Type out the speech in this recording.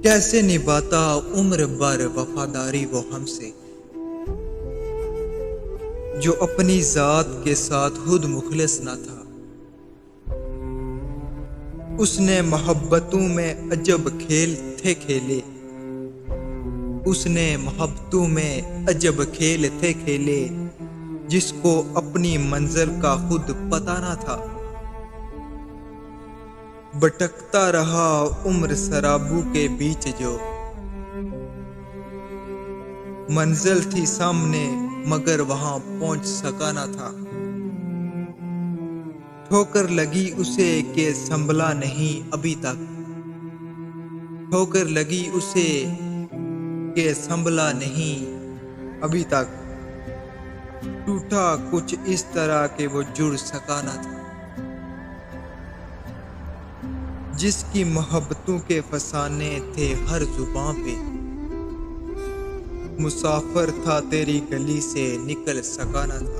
कैसे निभाता उम्र भर वफादारी वो हमसे, जो अपनी जात के साथ खुद मुखलिस न था। उसने मोहब्बतों में अजब खेल थे खेले, उसने मोहब्बतों में अजब खेल थे खेले, जिसको अपनी मंजिल का खुद पता न था। भटकता रहा उम्र शराबों के बीच, जो मंजिल थी सामने मगर वहां पहुंच सका न था। ठोकर लगी उसे के संभला नहीं अभी तक, ठोकर लगी उसे के संभला नहीं अभी तक। टूटा कुछ इस तरह के वो जुड़ सका न था, जिसकी मोहब्बतों के फसाने थे हर जुबां पे। मुसाफिर था तेरी गली से निकल सका न था।